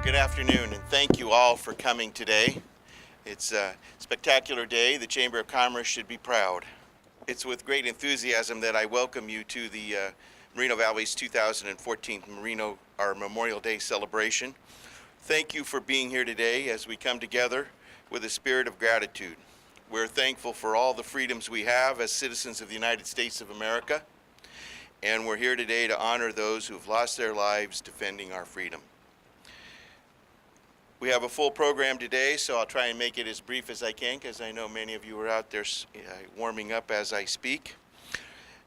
Well, good afternoon, and thank you all for coming today. It's a spectacular day. The Chamber of Commerce should be proud. It's with great enthusiasm that I welcome you to the Moreno Valley's 2014 Memorial Day celebration. Thank you for being here today as we come together with a spirit of gratitude. We're thankful for all the freedoms we have as citizens of the United States of America, and we're here today to honor those who've lost their lives defending our freedom. We have a full program today, so I'll try and make it as brief as I can, because I know many of you are out there warming up as I speak.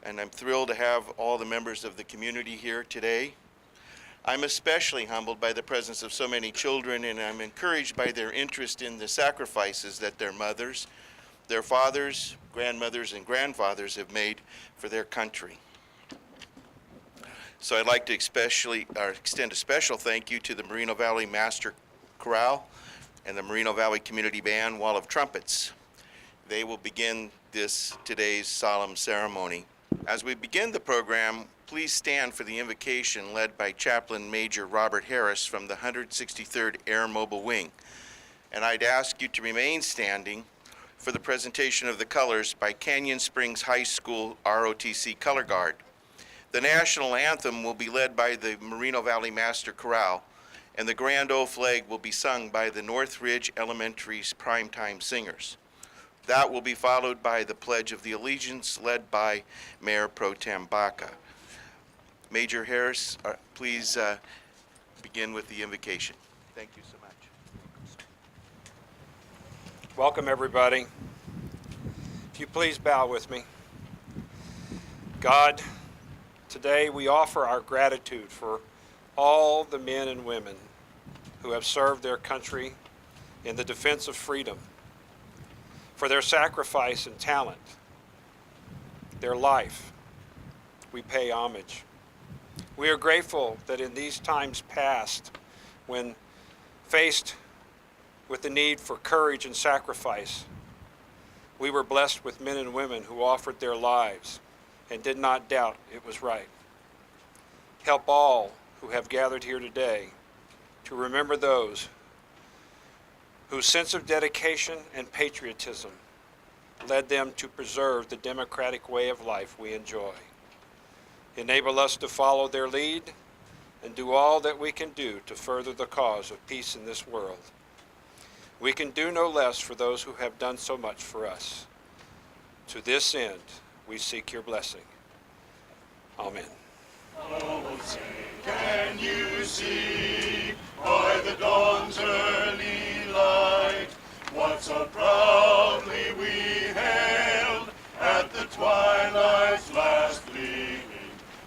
And I'm thrilled to have all the members of the community here today. I'm especially humbled by the presence of so many children, and I'm encouraged by their interest in the sacrifices that their mothers, their fathers, grandmothers, and grandfathers have made for their country. So I'd like to extend a special thank you to the Moreno Valley Master Chorale and the Moreno Valley Community Band Wall of Trumpets. They will begin today's solemn ceremony. As we begin the program, please stand for the invocation led by Chaplain Major Robert Harris from the 163rd Air Mobile Wing. And I'd ask you to remain standing for the presentation of the colors by Canyon Springs High School ROTC Color Guard. The national anthem will be led by the Moreno Valley Master Chorale, and the Grand Ole Flag will be sung by the Northridge Elementary's primetime singers. That will be followed by the Pledge of the Allegiance led by Mayor Pro Tem Baca. Major Harris, please begin with the invocation. Thank you so much. Welcome, everybody. If you please bow with me. God, today we offer our gratitude for all the men and women who have served their country in the defense of freedom, for their sacrifice and talent, their life. We pay homage. We are grateful that in these times past, when faced with the need for courage and sacrifice, we were blessed with men and women who offered their lives and did not doubt it was right. Help all who have gathered here today to remember those whose sense of dedication and patriotism led them to preserve the democratic way of life we enjoy. Enable us to follow their lead and do all that we can do to further the cause of peace in this world. We can do no less for those who have done so much for us. To this end, we seek your blessing. Amen. Oh, say, can you see by the dawn's early light what so proudly we hailed at the twilight's last gleaming,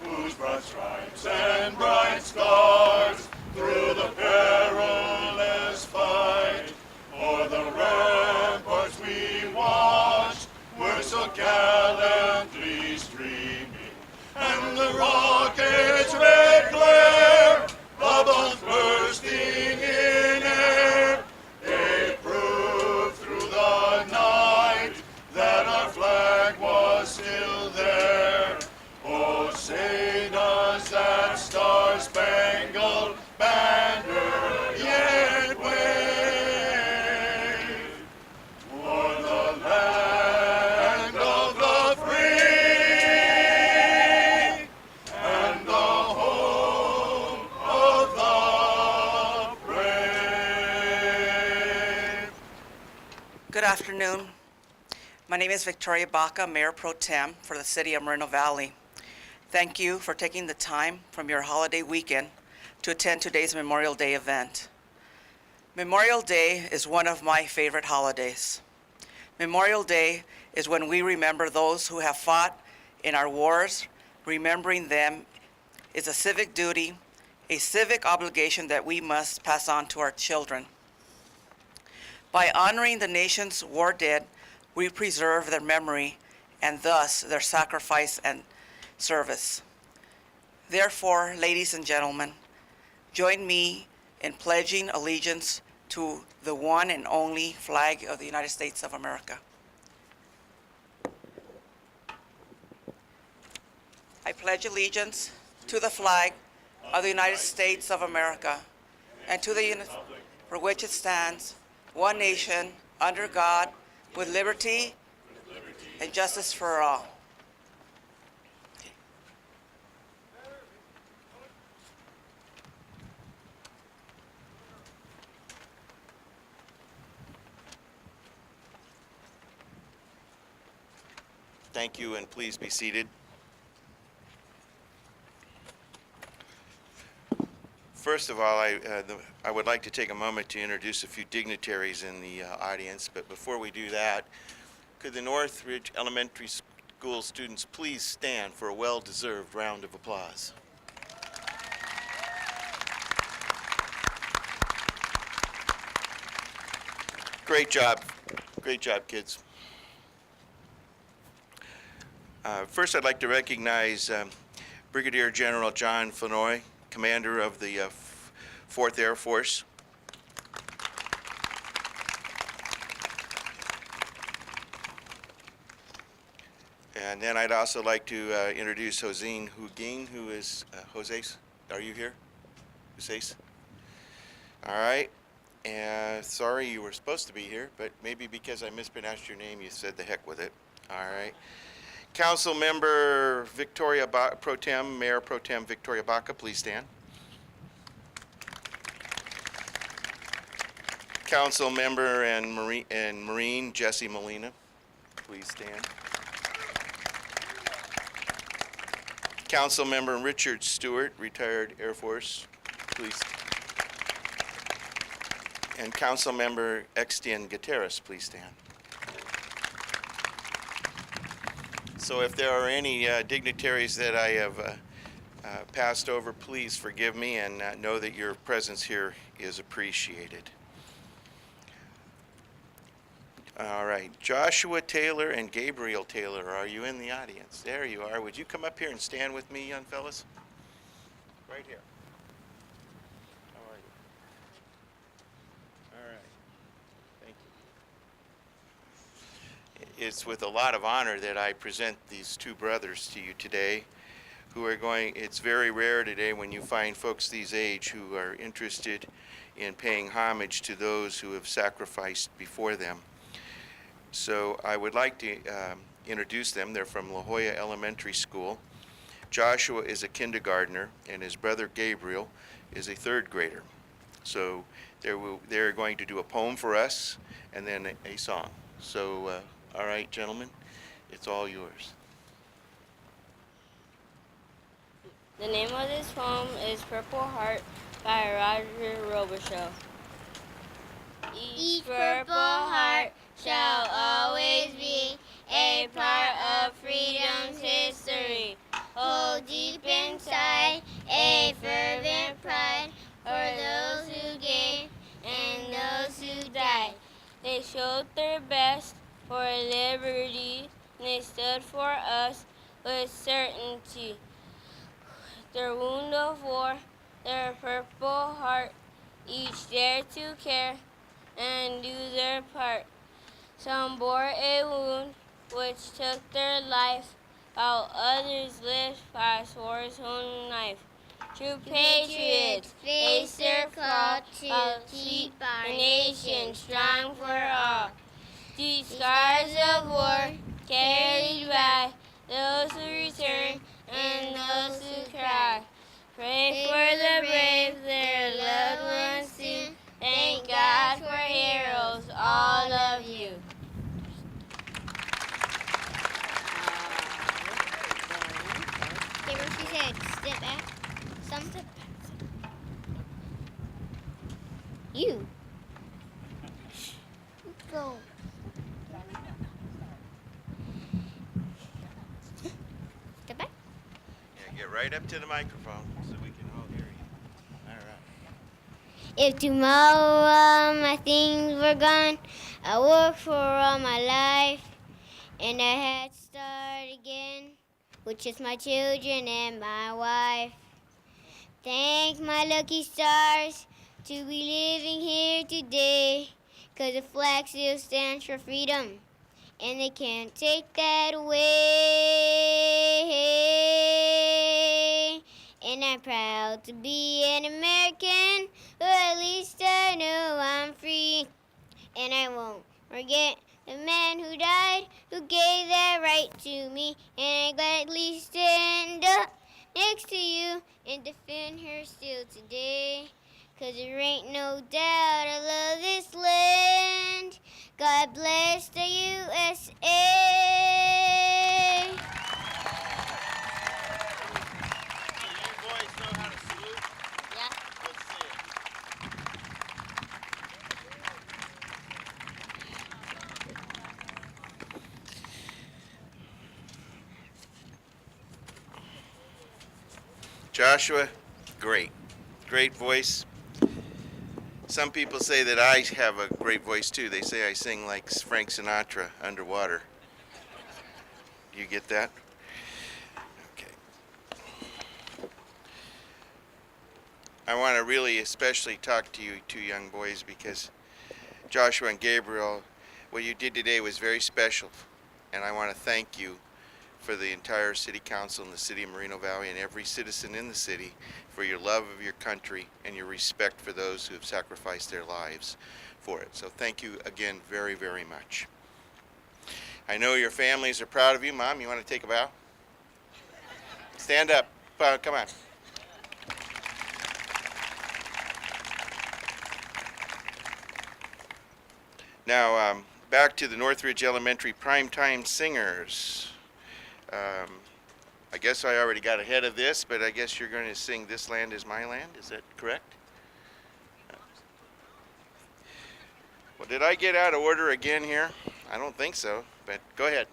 whose broad stripes and bright stars through the perilous fight o'er the ramparts we watched were so gallantly streaming, and the rocket's red glare, bubbles bursting in air, they proved through the night that our flag was still there. Oh, say does that star-spangled banner yet wave o'er the land of the free and the home of the brave. Good afternoon. My name is Victoria Baca, Mayor Pro Tem for the City of Moreno Valley. Thank you for taking the time from your holiday weekend to attend today's Memorial Day event. Memorial Day is one of my favorite holidays. Memorial Day is when we remember those who have fought in our wars. Remembering them is a civic duty, a civic obligation that we must pass on to our children. By honoring the nation's war dead, we preserve their memory and thus their sacrifice and service. Therefore, ladies and gentlemen, join me in pledging allegiance to the one and only flag of the United States of America. I pledge allegiance to the flag of the United States of America and to the for which it stands, one nation, under God, with liberty and justice for all. Thank you, and please be seated. First of all, I would like to take a moment to introduce a few dignitaries in the audience, but before we do that, could the Northridge Elementary School students please stand for a well-deserved round of applause? Great job. Great job, kids. First, I'd like to recognize Brigadier General John Flournoy, Commander of the 4th Air Force. And then I'd also like to introduce Josine Huguin, who is, Jose, are you here? Jose? All right. And sorry you were supposed to be here, but maybe because I mispronounced your name, you said the heck with it. All right. Council Member Victoria Pro Tem, Mayor Pro Tem Victoria Baca, please stand. Council Member and Marine Jesse Molina, please stand. Council Member Richard Stewart, retired Air Force, please. And Council Member Extian Gutierrez, please stand. So if there are any dignitaries that I have passed over, please forgive me and know that your presence here is appreciated. All right, Joshua Taylor and Gabriel Taylor, are you in the audience? There you are. Would you come up here and stand with me, young fellas? Right here. How are you? All right. Thank you. It's with a lot of honor that I present these two brothers to you today who are going, it's very rare today when you find folks these age who are interested in paying homage to those who have sacrificed before them. So I would like to introduce them. They're from La Jolla Elementary School. Joshua is a kindergartner, and his brother Gabriel is a 3rd grader. So they're going to do a poem for us and then a song. So, all right, gentlemen, it's all yours. The name of this poem is Purple Heart by Roger Robichaux. Each purple heart shall always be a part of freedom's history. Hold deep inside a fervent pride for those who gave and those who died. They showed their best for liberty, and they stood for us with certainty. Their wound of war, their purple heart, each dared to care and do their part. Some bore a wound which took their life, while others lived past war's own knife. True patriots face their call to keep our nation strong for all. These scars of war carried by those who return and those who cry. Pray for the brave, their loved ones soon. Thank God for heroes, all of you. Okay, what she said, step back. Some step back. You. Go. Step back. Yeah, get right up to the microphone so we can all hear you. All right. If tomorrow my things were gone, I worked for all my life, and I had to start again with just my children and my wife. Thank my lucky stars to be living here today, 'cause the flag still stands for freedom, and they can't take that away. And I'm proud proud to be an American, or at least I know I'm free. And I won't forget the man who died, who gave that right to me. And I gladly stand up next to you and defend her still today. 'Cause there ain't no doubt I love this land. God bless the USA. You boys know how to salute? Yeah. Let's see it. Joshua, great. Great voice. Some people say that I have a great voice too. They say I sing like Frank Sinatra underwater. Do you get that? Okay. I want to really especially talk to you two young boys because Joshua and Gabriel, what you did today was very special. And I want to thank you for the entire city council in the city of Moreno Valley and every citizen in the city for your love of your country and your respect for those who have sacrificed their lives for it. So thank you again very, very much. I know your families are proud of you. Mom, you want to take a bow? Stand up. Come on. Now, back to the Northridge Elementary Primetime Singers. I guess I already got ahead of this, but I guess you're going to sing This Land Is My Land. Is that correct? Well, did I get out of order again here? I don't think so, but go ahead.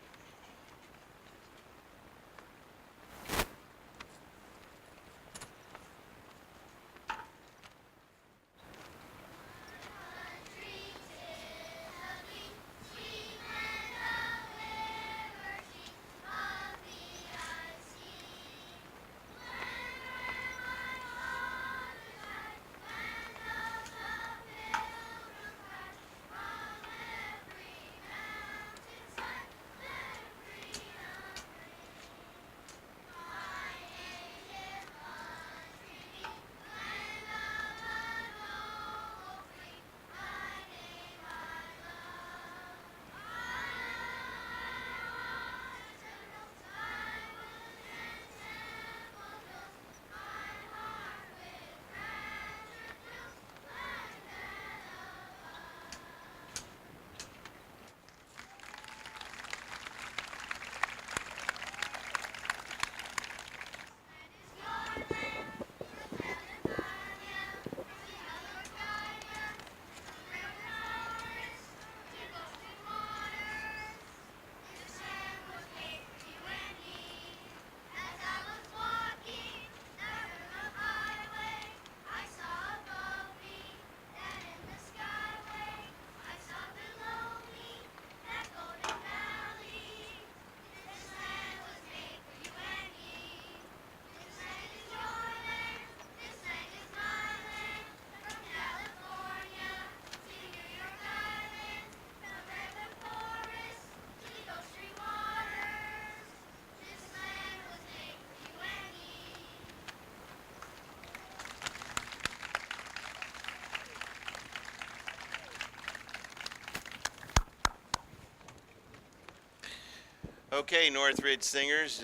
Okay, Northridge Singers,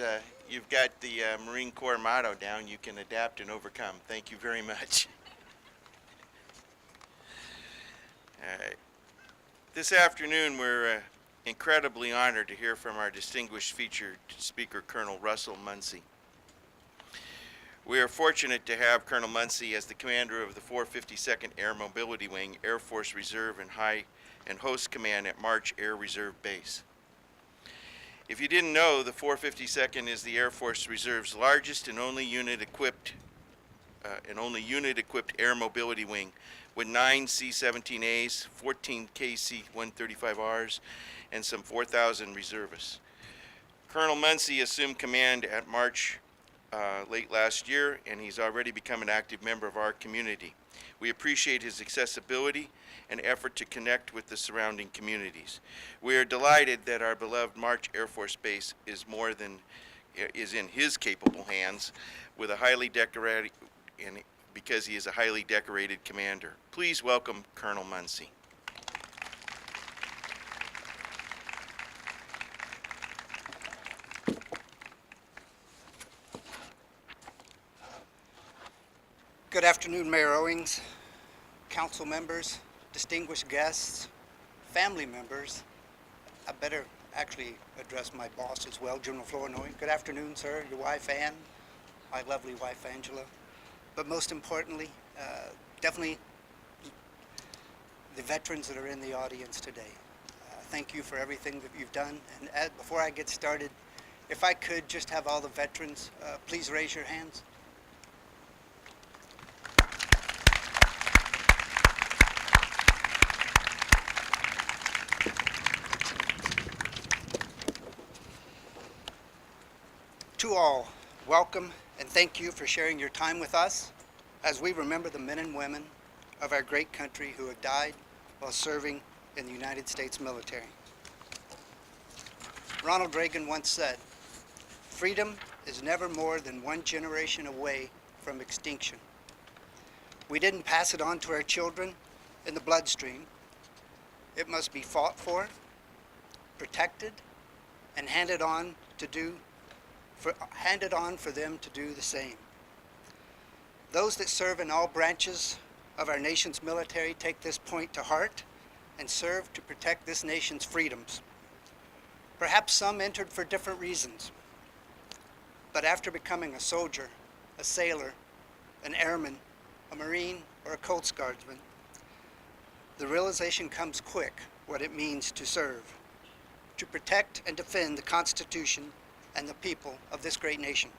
you've got the Marine Corps motto down. You can adapt and overcome. Thank you very much. All right. This afternoon, we're incredibly honored to hear from our distinguished featured speaker, Colonel Russell Muncy. We are fortunate to have Colonel Muncy as the commander of the 452nd Air Mobility Wing, Air Force Reserve and High and Host Command at March Air Reserve Base. If you didn't know, the 452nd is the Air Force Reserve's largest and only unit-equipped air mobility wing, with 9 C-17As, 14 KC-135Rs, and some 4,000 reservists. Colonel Muncy assumed command at March late last year, and he's already become an active member of our community. We appreciate his accessibility and effort to connect with the surrounding communities. We are delighted that our beloved March Air Force Base is in his capable hands with a highly and because he is a highly decorated commander. Please welcome Colonel Muncie. Good afternoon, Mayor Owings, council members, distinguished guests, family members. I better actually address my boss as well, General Flournoy. Good afternoon, sir, your wife Ann, my lovely wife Angela. But most importantly, definitely the veterans that are in the audience today. Thank you for everything that you've done. And before I get started, if I could just have all the veterans, please raise your hands. To all, welcome and thank you for sharing your time with us as we remember the men and women of our great country who have died while serving in the United States military. Ronald Reagan once said, "Freedom is never more than one generation away from extinction." We didn't pass it on to our children in the bloodstream. It must be fought for, protected, and handed on for them to do the same. Those that serve in all branches of our nation's military take this point to heart and serve to protect this nation's freedoms. Perhaps some entered for different reasons, but after becoming a soldier, a sailor, an airman, a Marine, or a Coast Guardsman, the realization comes quick what it means to serve, to protect and defend the Constitution and the people of this great nation.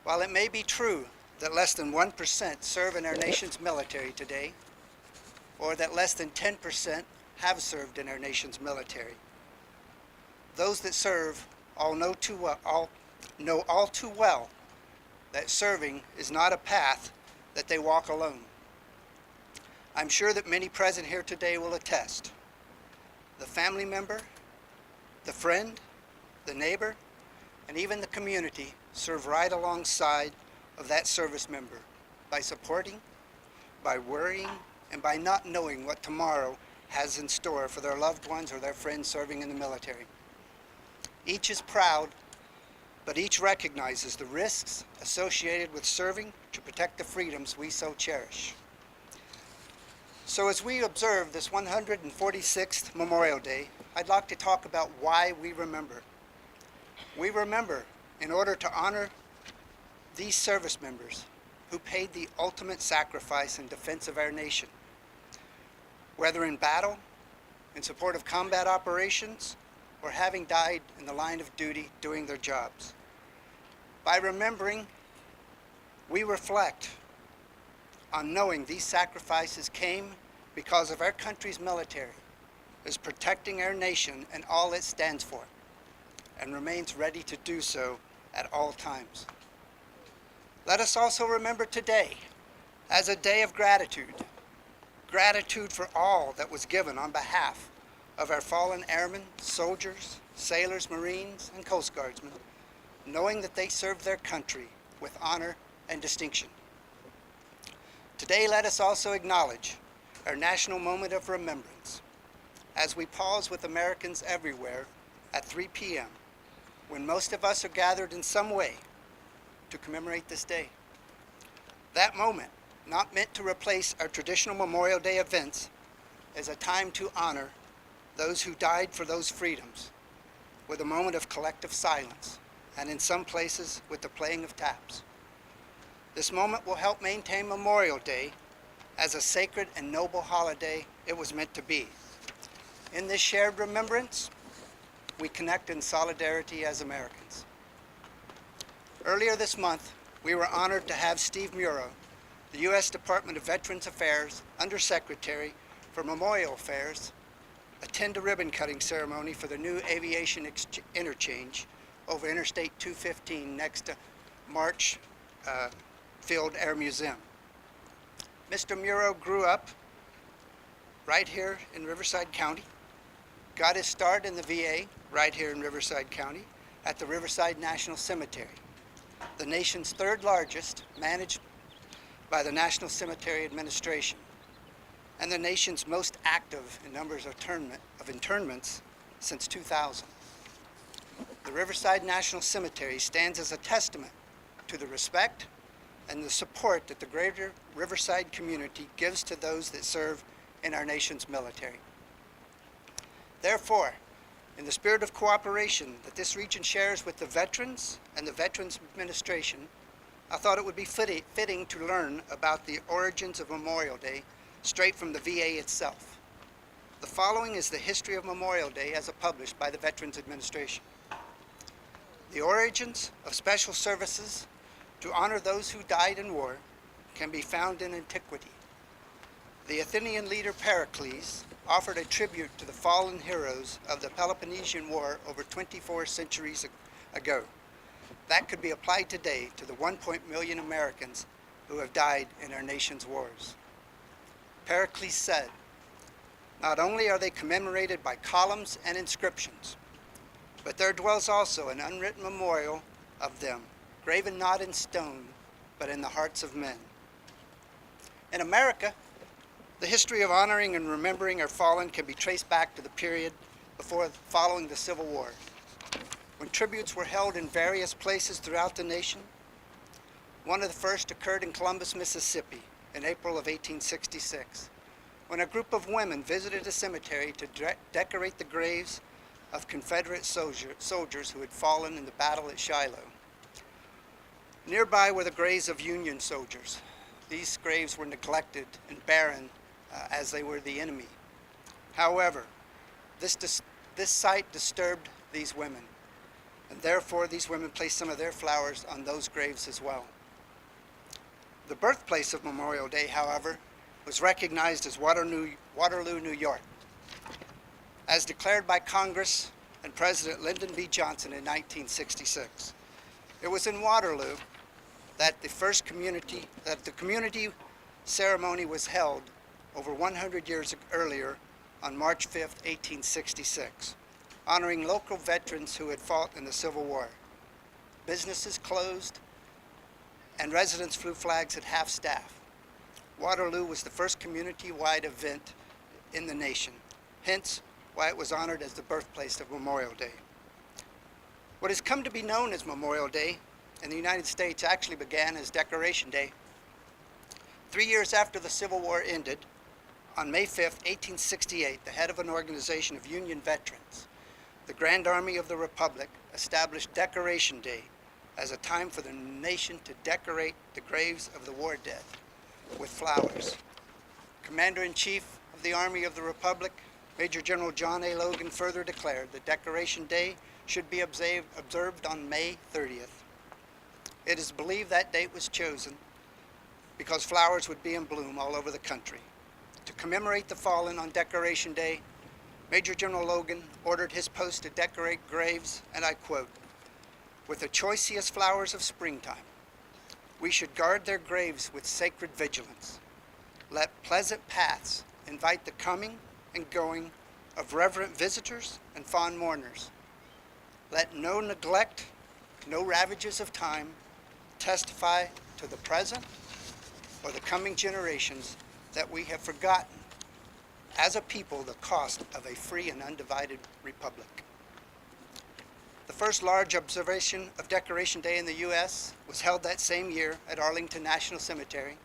While it may be true that less than 1% serve in our nation's military today, or that less than 10% have served in our nation's military, those that serve know all too well that serving is not a path that they walk alone. I'm sure that many present here today will attest. The family member, the friend, the neighbor, and even the community serve right alongside of that service member by supporting, by worrying, and by not knowing what tomorrow has in store for their loved ones or their friends serving in the military. Each is proud, but each recognizes the risks associated with serving to protect the freedoms we so cherish. So as we observe this 146th Memorial Day, I'd like to talk about why we remember. We remember in order to honor these service members who paid the ultimate sacrifice in defense of our nation, whether in battle, in support of combat operations, or having died in the line of duty doing their jobs. By remembering, we reflect on knowing these sacrifices came because of our country's military is protecting our nation and all it stands for, and remains ready to do so at all times. Let us also remember today as a day of gratitude. Gratitude for all that was given on behalf of our fallen airmen, soldiers, sailors, Marines, and Coast Guardsmen, knowing that they served their country with honor and distinction. Today, let us also acknowledge our national moment of remembrance as we pause with Americans everywhere at 3 p.m., when most of us are gathered in some way to commemorate this day. That moment, not meant to replace our traditional Memorial Day events, is a time to honor those who died for those freedoms with a moment of collective silence, and in some places with the playing of taps. This moment will help maintain Memorial Day as a sacred and noble holiday it was meant to be. In this shared remembrance, we connect in solidarity as Americans. Earlier this month, we were honored to have Steve Muro, the U.S. Department of Veterans Affairs Undersecretary for Memorial Affairs, attend a ribbon-cutting ceremony for the new aviation interchange over Interstate 215 next to March Field Air Museum. Mr. Muro grew up right here in Riverside County, got his start in the VA right here in Riverside County at the Riverside National Cemetery, the nation's third largest managed by the National Cemetery Administration and the nation's most active in numbers of internments since 2000. The Riverside National Cemetery stands as a testament to the respect and the support that the greater Riverside community gives to those that serve in our nation's military. Therefore, in the spirit of cooperation that this region shares with the veterans and the Veterans Administration, I thought it would be fitting to learn about the origins of Memorial Day straight from the VA itself. The following is the history of Memorial Day as published by the Veterans Administration. The origins of special services to honor those who died in war can be found in antiquity. The Athenian leader Pericles offered a tribute to the fallen heroes of the Peloponnesian War over 24 centuries ago. That could be applied today to the 1 million Americans who have died in our nation's wars. Pericles said, "Not only are they commemorated by columns and inscriptions, but there dwells also an unwritten memorial of them, graven not in stone, but in the hearts of men." In America, the history of honoring and remembering our fallen can be traced back to the period following the Civil War, when tributes were held in various places throughout the nation. One of the first occurred in Columbus, Mississippi, in April of 1866, when a group of women visited a cemetery to decorate the graves of Confederate soldiers who had fallen in the battle at Shiloh. Nearby were the graves of Union soldiers. These graves were neglected and barren as they were the enemy. However, this sight disturbed these women, and therefore these women placed some of their flowers on those graves as well. The birthplace of Memorial Day, however, was recognized as Waterloo, New York, as declared by Congress and President Lyndon B. Johnson in 1966. It was in Waterloo that the community ceremony was held over 100 years earlier on March 5th, 1866, honoring local veterans who had fought in the Civil War. Businesses closed, and residents flew flags at half-staff. Waterloo was the first community-wide event in the nation, hence why it was honored as the birthplace of Memorial Day. What has come to be known as Memorial Day in the United States actually began as Decoration Day. 3 years after the Civil War ended, on May 5th, 1868, the head of an organization of Union veterans, the Grand Army of the Republic, established Decoration Day as a time for the nation to decorate the graves of the war dead with flowers. Commander-in-Chief of the Army of the Republic, Major General John A. Logan, further declared that Decoration Day should be observed on May 30th. It is believed that date was chosen because flowers would be in bloom all over the country. To commemorate the fallen on Decoration Day, Major General Logan ordered his post to decorate graves, and I quote, "With the choicest flowers of springtime, we should guard their graves with sacred vigilance. Let pleasant paths invite the coming and going of reverent visitors and fond mourners. Let no neglect, no ravages of time testify to the present or the coming generations that we have forgotten as a people the cost of a free and undivided republic." The first large observation of Decoration Day in the U.S. was held that same year at Arlington National Cemetery,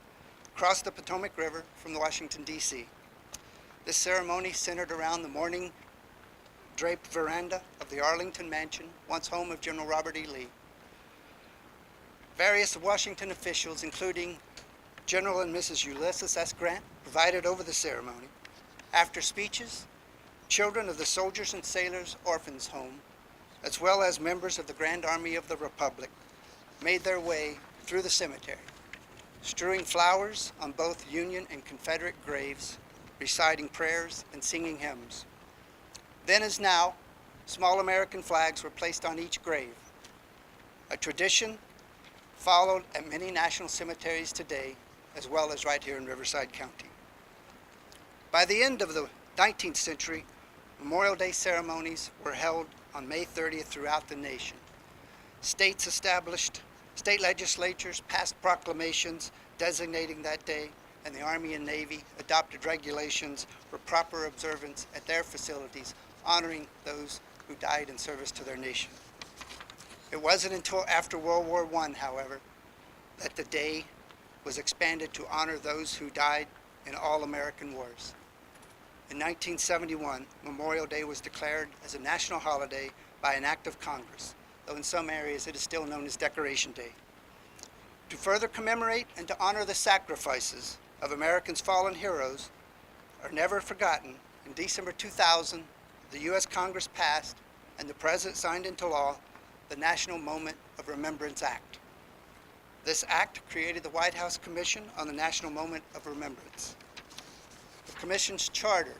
across the Potomac River from Washington, D.C. This ceremony centered around the mourning draped veranda of the Arlington Mansion, once home of General Robert E. Lee. Various Washington officials, including General and Mrs. Ulysses S. Grant, presided over the ceremony. After speeches, children of the Soldiers and Sailors Orphans Home, as well as members of the Grand Army of the Republic, made their way through the cemetery, strewing flowers on both Union and Confederate graves, reciting prayers and singing hymns. Then as now, small American flags were placed on each grave, a tradition followed at many national cemeteries today, as well as right here in Riverside County. By the end of the 19th century, Memorial Day ceremonies were held on May 30th throughout the nation. State legislatures passed proclamations designating that day, and the Army and Navy adopted regulations for proper observance at their facilities, honoring those who died in service to their nation. It wasn't until after World War I, however, that the day was expanded to honor those who died in all American wars. In 1971, Memorial Day was declared as a national holiday by an act of Congress, though in some areas it is still known as Decoration Day. To further commemorate and to honor the sacrifices of Americans' fallen heroes are never forgotten, in December 2000, the U.S. Congress passed and the President signed into law the National Moment of Remembrance Act. This act created the White House Commission on the National Moment of Remembrance. The Commission's charter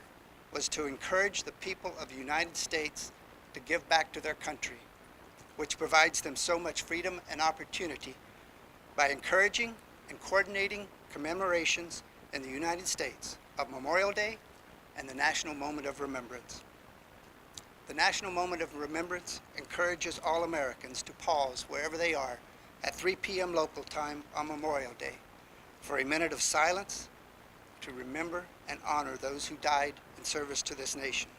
was to encourage the people of the United States to give back to their country, which provides them so much freedom and opportunity by encouraging and coordinating commemorations in the United States of Memorial Day and the National Moment of Remembrance. The National Moment of Remembrance encourages all Americans to pause wherever they are at 3 p.m. local time on Memorial Day for a minute of silence to remember and honor those who died in service to this nation.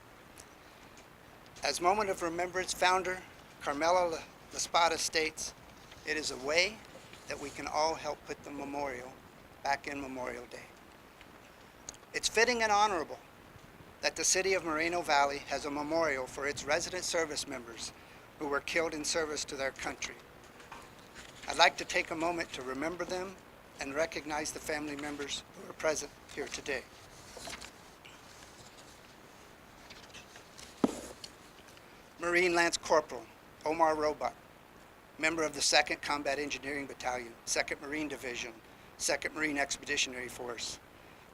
As Moment of Remembrance founder Carmela Laspada states, it is a way that we can all help put the memorial back in Memorial Day. It's fitting and honorable that the city of Moreno Valley has a memorial for its resident service members who were killed in service to their country. I'd like to take a moment to remember them and recognize the family members who are present here today. Marine Lance Corporal Omar Roebuck, member of the 2nd Combat Engineering Battalion, 2nd Marine Division, 2nd Marine Expeditionary Force,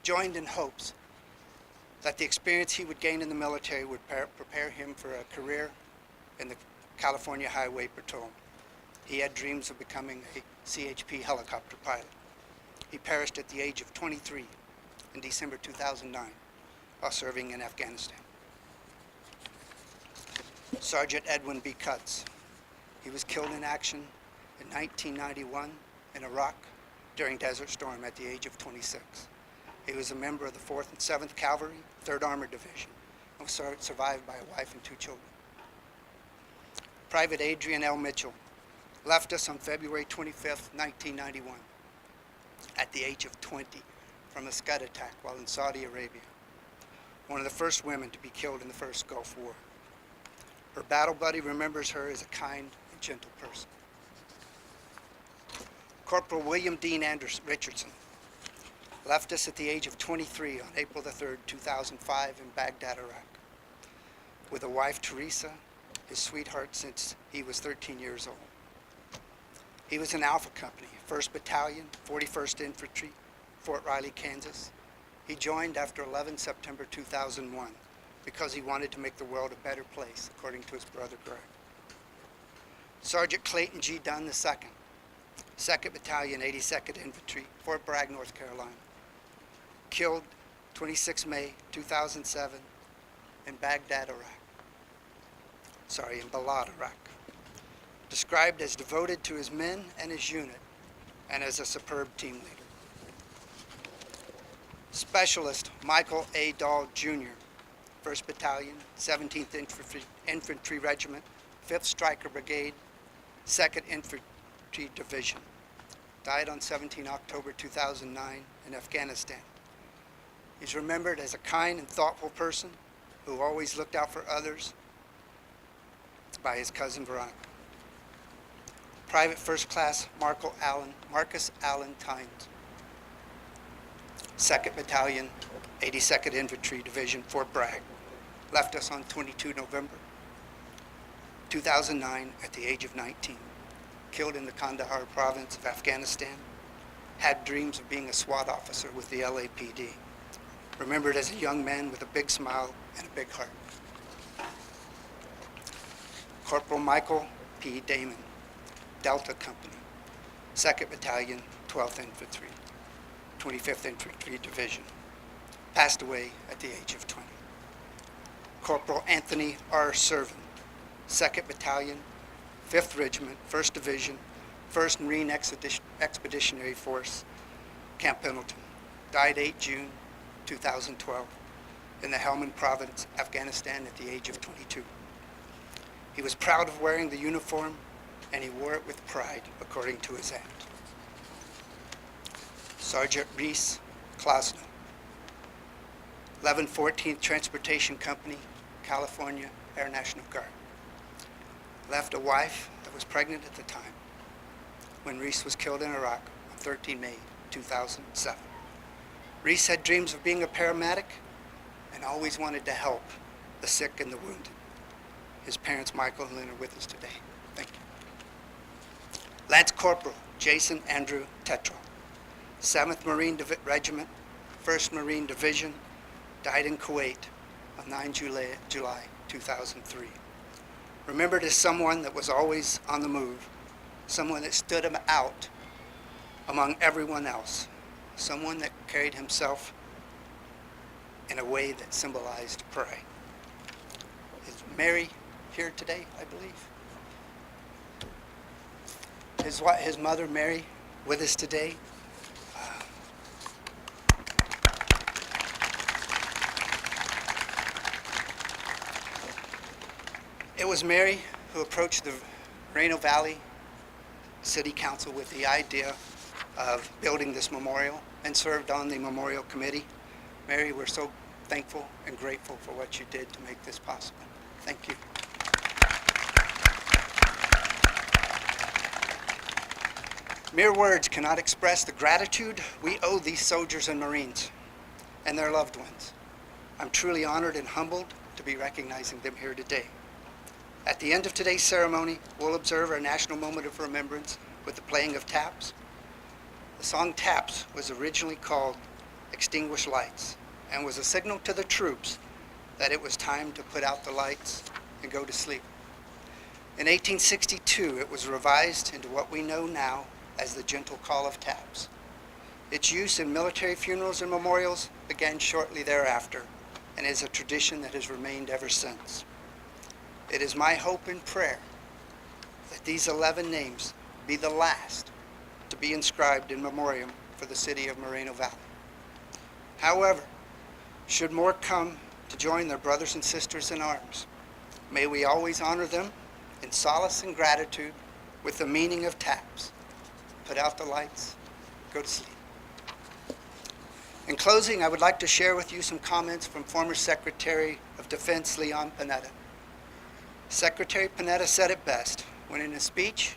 joined in hopes that the experience he would gain in the military would prepare him for a career in the California Highway Patrol. He had dreams of becoming a CHP helicopter pilot. He perished at the age of 23 in December 2009 while serving in Afghanistan. Sergeant Edwin B. Cutts. He was killed in action in 1991 in Iraq during Desert Storm at the age of 26. He was a member of the 4th and 7th Cavalry, 3rd Armored Division, and was survived by a wife and 2 children. Private Adrian L. Mitchell left us on February 25, 1991, at the age of 20 from a Scud attack while in Saudi Arabia, one of the first women to be killed in the first Gulf War. Her battle buddy remembers her as a kind and gentle person. Corporal William Dean Richardson left us at the age of 23 on April the 3rd, 2005 in Baghdad, Iraq, with a wife, Teresa, his sweetheart since he was 13 years old. He was in Alpha Company, 1st Battalion, 41st Infantry, Fort Riley, Kansas. He joined after 11 September 2001 because he wanted to make the world a better place, according to his brother Greg. Sergeant Clayton G. Dunn II, 2nd Battalion, 82nd Infantry, Fort Bragg, North Carolina. Killed 26 May 2007 in Baghdad, Iraq. In Balad, Iraq. Described as devoted to his men and his unit, and as a superb team leader. Specialist Michael A. Dahl Jr., 1st Battalion, 17th Infantry Regiment, 5th Stryker Brigade, 2nd Infantry Division. Died on 17 October 2009 in Afghanistan. He's remembered as a kind and thoughtful person who always looked out for others by his cousin Veronica. Private First Class Marcus Allen Tynes, 2nd Battalion, 82nd Infantry Division, Fort Bragg. Left us on 22 November 2009 at the age of 19. Killed in the Kandahar province of Afghanistan. Had dreams of being a SWAT officer with the LAPD. Remembered as a young man with a big smile and a big heart. Corporal Michael P. Damon, Delta Company, 2nd Battalion, 12th Infantry, 25th Infantry Division. Passed away at the age of 20. Corporal Anthony R. Servin, 2nd Battalion, 5th Regiment, 1st Division, 1st Marine Expeditionary Force, Camp Pendleton, died 8 June 2012 in the Helmand Province, Afghanistan at the age of 22. He was proud of wearing the uniform, and he wore it with pride, according to his aunt. Sergeant Reese Klosno, 1114th Transportation Company, California Air National Guard. Left a wife that was pregnant at the time when Reese was killed in Iraq on 13 May 2007. Reese had dreams of being a paramedic and always wanted to help the sick and the wounded. His parents, Michael and Lynn, are with us today. Thank you. Lance Corporal Jason Andrew Tetrell, 7th Marine Regiment, 1st Marine Division, died in Kuwait on 9 July 2003. Remembered as someone that was always on the move, someone that stood him out among everyone else, someone that carried himself in a way that symbolized pride. Is Mary here today, I believe? His mother, Mary, with us today. It was Mary who approached the Moreno Valley City Council with the idea of building this memorial and served on the memorial committee. Mary, we're so thankful and grateful for what you did to make this possible. Thank you. Mere words cannot express the gratitude we owe these soldiers and Marines and their loved ones. I'm truly honored and humbled to be recognizing them here today. At the end of today's ceremony, we'll observe our national moment of remembrance with the playing of taps. The song Taps was originally called Extinguish Lights and was a signal to the troops that it was time to put out the lights and go to sleep. In 1862, it was revised into what we know now as the Gentle Call of Taps. Its use in military funerals and memorials began shortly thereafter and is a tradition that has remained ever since. It is my hope and prayer that these 11 names be the last to be inscribed in memoriam for the city of Moreno Valley. However, should more come to join their brothers and sisters in arms, may we always honor them in solace and gratitude with the meaning of taps. Put out the lights, go to sleep. In closing, I would like to share with you some comments from former Secretary of Defense Leon Panetta. Secretary Panetta said it best when in a speech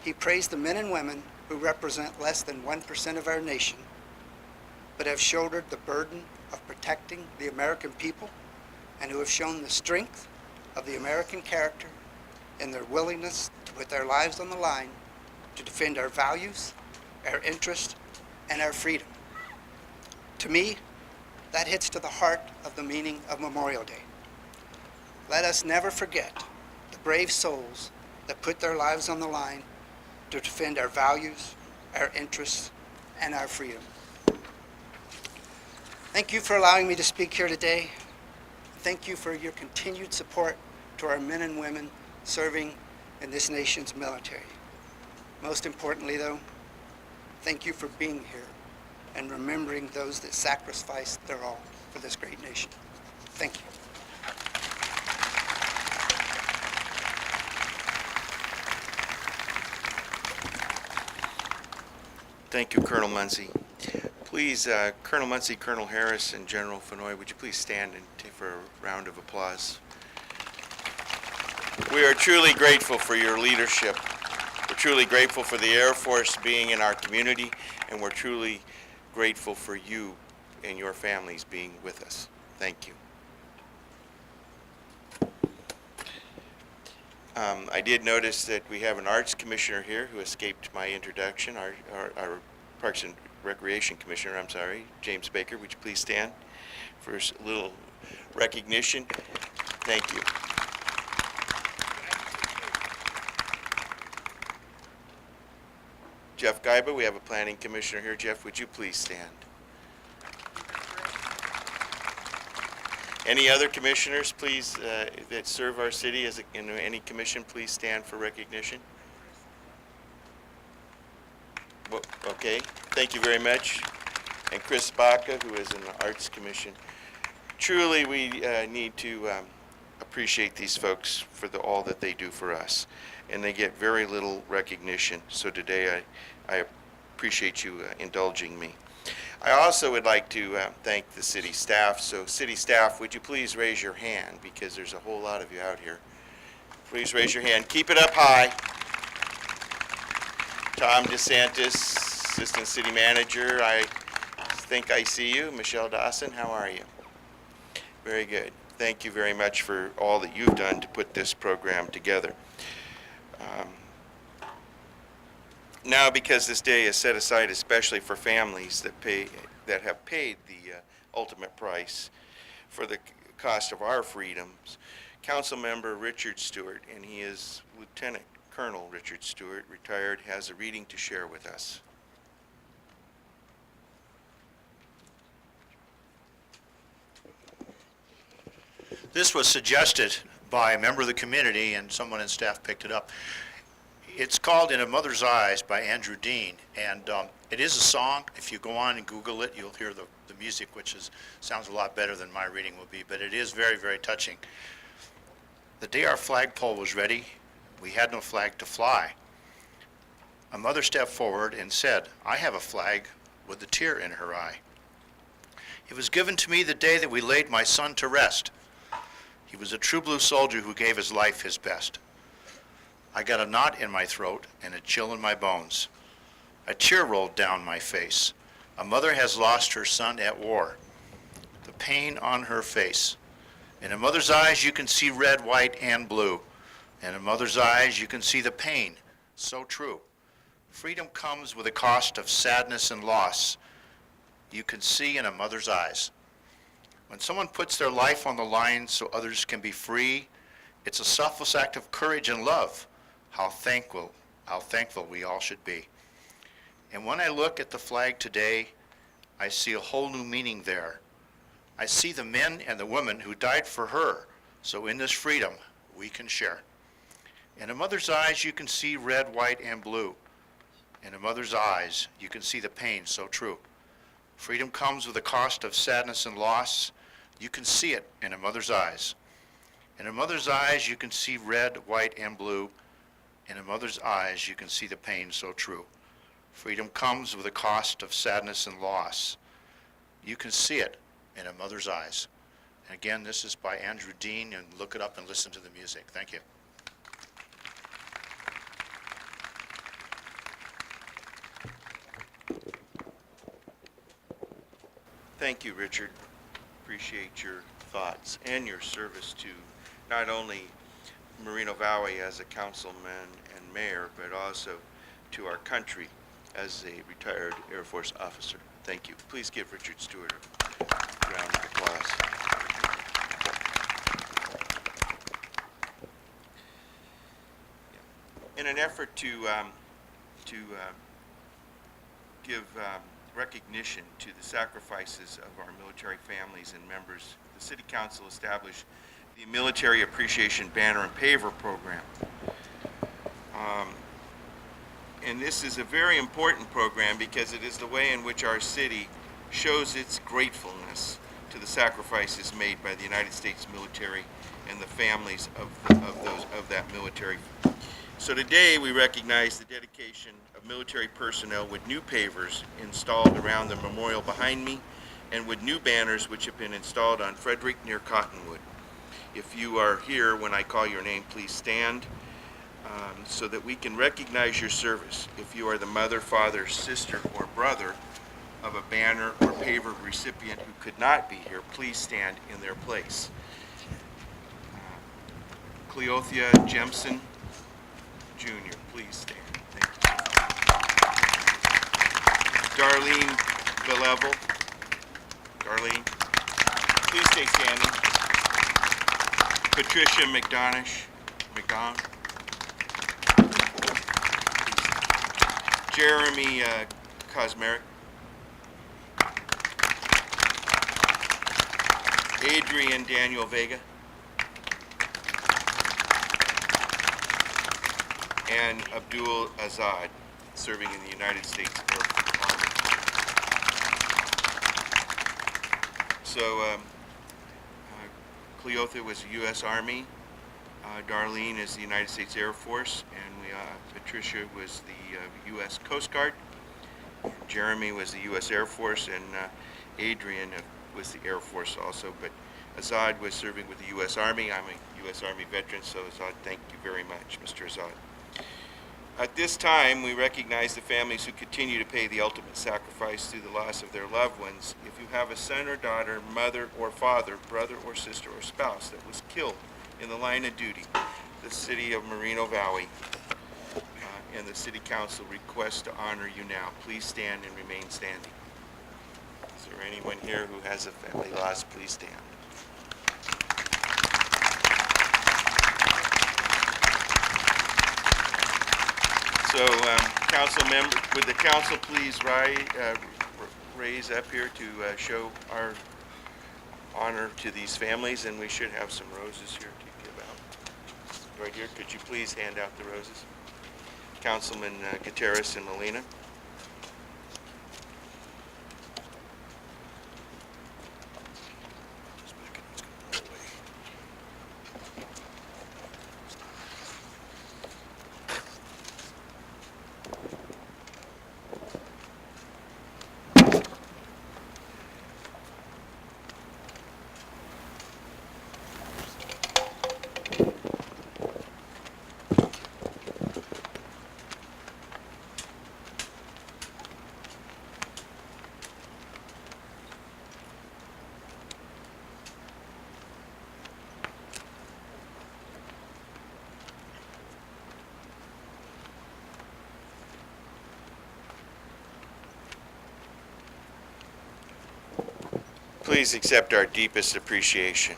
he praised the men and women who represent less than 1% of our nation, but have shouldered the burden of protecting the American people and who have shown the strength of the American character in their willingness to put their lives on the line to defend our values, our interests, and our freedom. To me, that hits to the heart of the meaning of Memorial Day. Let us never forget the brave souls that put their lives on the line to defend our values, our interests, and our freedom. Thank you for allowing me to speak here today. Thank you for your continued support to our men and women serving in this nation's military. Most importantly, though, thank you for being here and remembering those that sacrificed their all for this great nation. Thank you. Thank you, Colonel Munsey. Please, Colonel Munsey, Colonel Harris, and General Fenoy, would you please stand for a round of applause? We are truly grateful for your leadership. We're truly grateful for the Air Force being in our community, and we're truly grateful for you and your families being with us. Thank you. I did notice that we have an Arts Commissioner here who escaped my introduction, our Parks and Recreation Commissioner, I'm sorry, James Baker. Would you please stand for a little recognition? Thank you. Jeff Gaiba, we have a Planning Commissioner here. Jeff, would you please stand? Any other commissioners, please, that serve our city in any commission, please stand for recognition. Well, okay, thank you very much. and Chris Baca, who is in the Arts Commission. Truly, we need to appreciate these folks for all that they do for us, and they get very little recognition. So today, I appreciate you indulging me. I also would like to thank the city staff. So city staff, would you please raise your hand, because there's a whole lot of you out here. Please raise your hand. Keep it up high. Tom DeSantis, Assistant City Manager, I think I see you. Michelle Dawson, how are you? Very good. Thank you very much for all that you've done to put this program together. Now, because this day is set aside especially for families that have paid the ultimate price for the cost of our freedoms, Councilmember Richard Stewart, and he is Lieutenant Colonel Richard Stewart, retired, has a reading to share with us. This was suggested by a member of the community, and someone in staff picked it up. It's called In a Mother's Eyes by Andrew Dean, and it is a song. If you go on and Google it, you'll hear the music, which sounds a lot better than my reading will be, but it is very, very touching. The day our flagpole was ready, we had no flag to fly. A mother stepped forward and said, "I have a flag," with a tear in her eye. "It was given to me the day that we laid my son to rest. He was a true blue soldier who gave his life his best. I got a knot in my throat and a chill in my bones. A tear rolled down my face. A mother has lost her son at war. The pain on her face. In a mother's eyes you can see red, white, and blue. In a mother's eyes you can see the pain, so true. Freedom comes with a cost of sadness and loss. You can see in a mother's eyes. When someone puts their life on the line so others can be free, it's a selfless act of courage and love. How thankful we all should be. And when I look at the flag today, I see a whole new meaning there. I see the men and the women who died for her, so in this freedom we can share. In a mother's eyes you can see red, white, and blue. In a mother's eyes you can see the pain so true. Freedom comes with a cost of sadness and loss. You can see it in a mother's eyes. In a mother's eyes you can see red, white, and blue. In a mother's eyes you can see the pain so true. Freedom comes with a cost of sadness and loss. You can see it in a mother's eyes. And again, this is by Andrew Dean, and look it up and listen to the music. Thank you. Thank you, Richard. Appreciate your thoughts and your service to not only Moreno Valley as a councilman and mayor, but also to our country as a retired Air Force officer. Thank you. Please give Richard Stewart a round of applause. In an effort to give recognition to the sacrifices of our military families and members, the City Council established the Military Appreciation Banner and Paver Program. And this is a very important program because it is the way in which our city shows its gratefulness to the sacrifices made by the United States military and the families of that military. So today we recognize the dedication of military personnel with new pavers installed around the memorial behind me and with new banners which have been installed on Frederick near Cottonwood. If you are here when I call your name, please stand so that we can recognize your service. If you are the mother, father, sister, or brother of a banner or paver recipient who could not be here, please stand in their place. Cleothea Jemson Jr., please stand. Thank you. Darlene Belevel. Darlene, please stay standing. Patricia McDonough. Jeremy Kosmeric. Adrian Daniel Vega. And Abdul Azad, serving in the United States Air Army. So Cleotha was the U.S. Army, Darlene is the United States Air Force, and Patricia was the U.S. Coast Guard, Jeremy was the U.S. Air Force, and Adrian was the Air Force also, but Azad was serving with the U.S. Army. I'm a U.S. Army veteran, so Azad, thank you very much, Mr. Azad. At this time, we recognize the families who continue to pay the ultimate sacrifice through the loss of their loved ones. If you have a son or daughter, mother or father, brother or sister or spouse that was killed in the line of duty, the City of Moreno Valley and the City Council request to honor you now. Please stand and remain standing. Is there anyone here who has a family loss? Please stand. So, council member, would the council please raise up here to show our honor to these families, and we should have some roses here to give out. Right here, could you please hand out the roses? Councilman Gutierrez and Molina. Please accept our deepest appreciation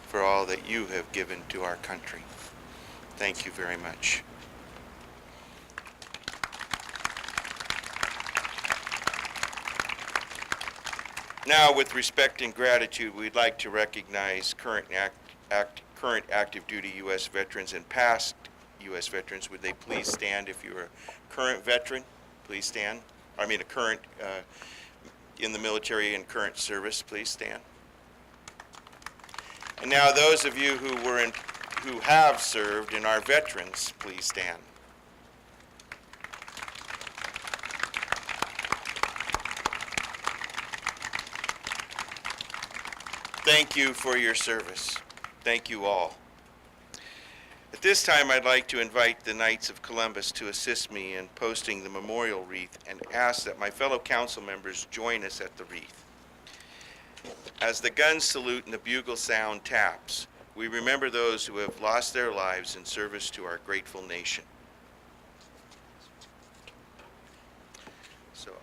for all that you have given to our country. Thank you very much. Now, with respect and gratitude, we'd like to recognize current active duty U.S. veterans and past U.S. veterans. Would they please stand? If you're a current veteran, please stand. I mean, a current in the military and current service, please stand. And now, those of you who have served and are veterans, please stand. Thank you for your service. Thank you all. At this time, I'd like to invite the Knights of Columbus to assist me in posting the memorial wreath and ask that my fellow council members join us at the wreath. As the guns salute and the bugle sound taps, we remember those who have lost their lives in service to our grateful nation. So,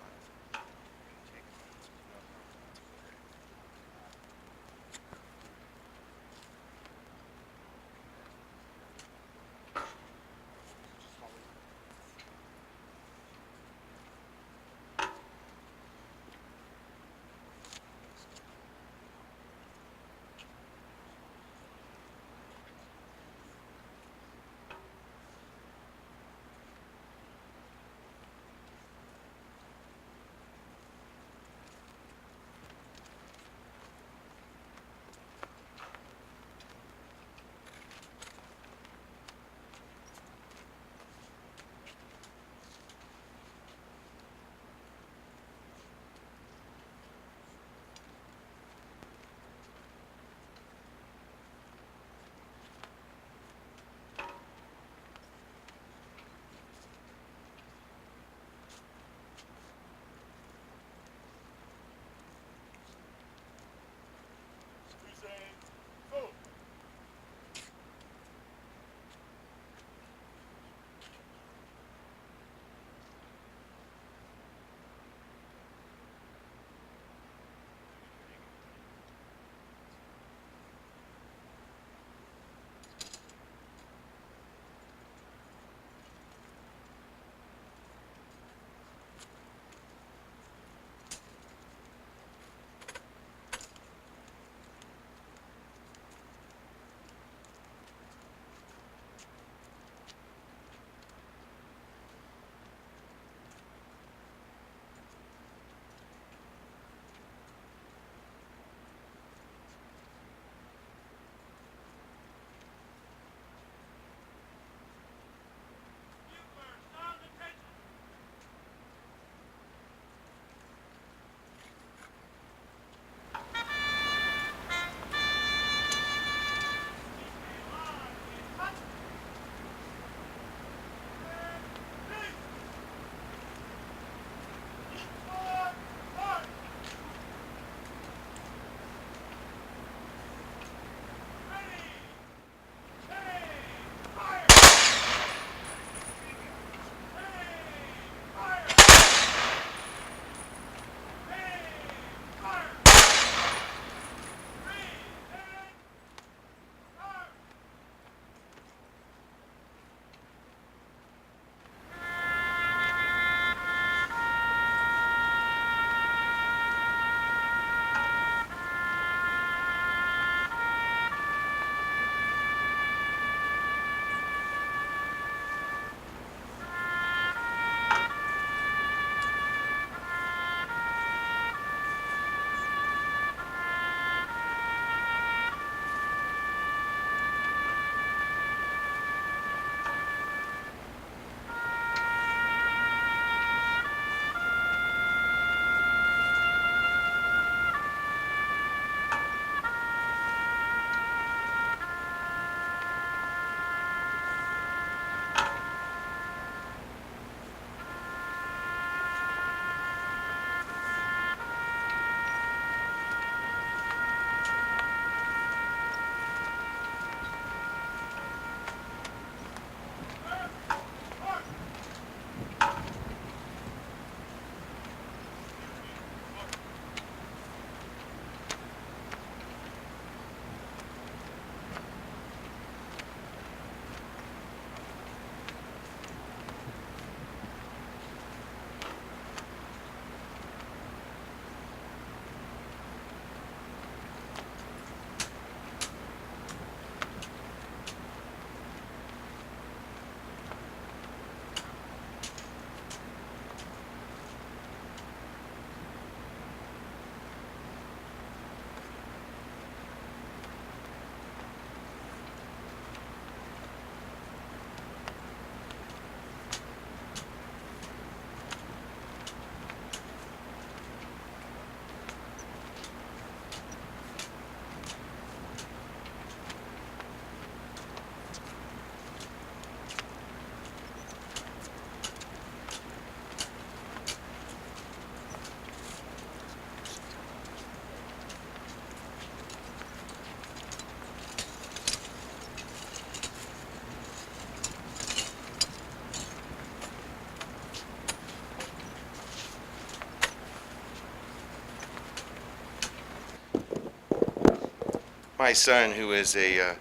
My son, who is a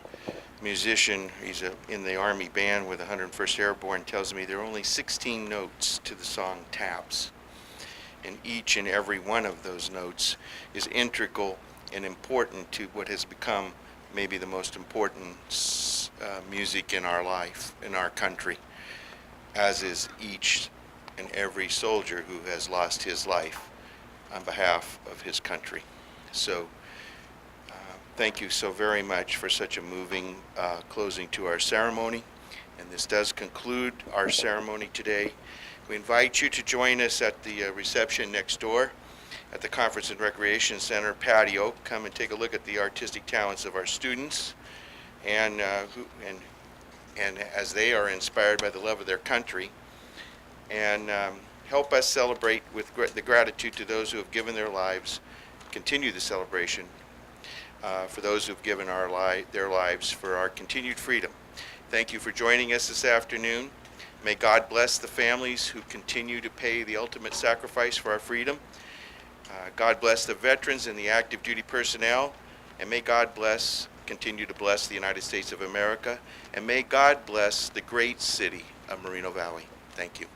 musician, he's in the Army band with 101st Airborne, tells me there are only 16 notes to the song Taps. And each and every one of those notes is integral and important to what has become maybe the most important music in our life, in our country, as is each and every soldier who has lost his life on behalf of his country. So thank you so very much for such a moving closing to our ceremony. And this does conclude our ceremony today. We invite you to join us at the reception next door at the Conference and Recreation Center patio. Come and take a look at the artistic talents of our students and as they are inspired by the love of their country. And help us celebrate with the gratitude to those who have given their lives, continue the celebration for those who have given their lives for our continued freedom. Thank you for joining us this afternoon. May God bless the families who continue to pay the ultimate sacrifice for our freedom. God bless the veterans and the active duty personnel. And may God continue to bless the United States of America. And may God bless the great city of Moreno Valley. Thank you.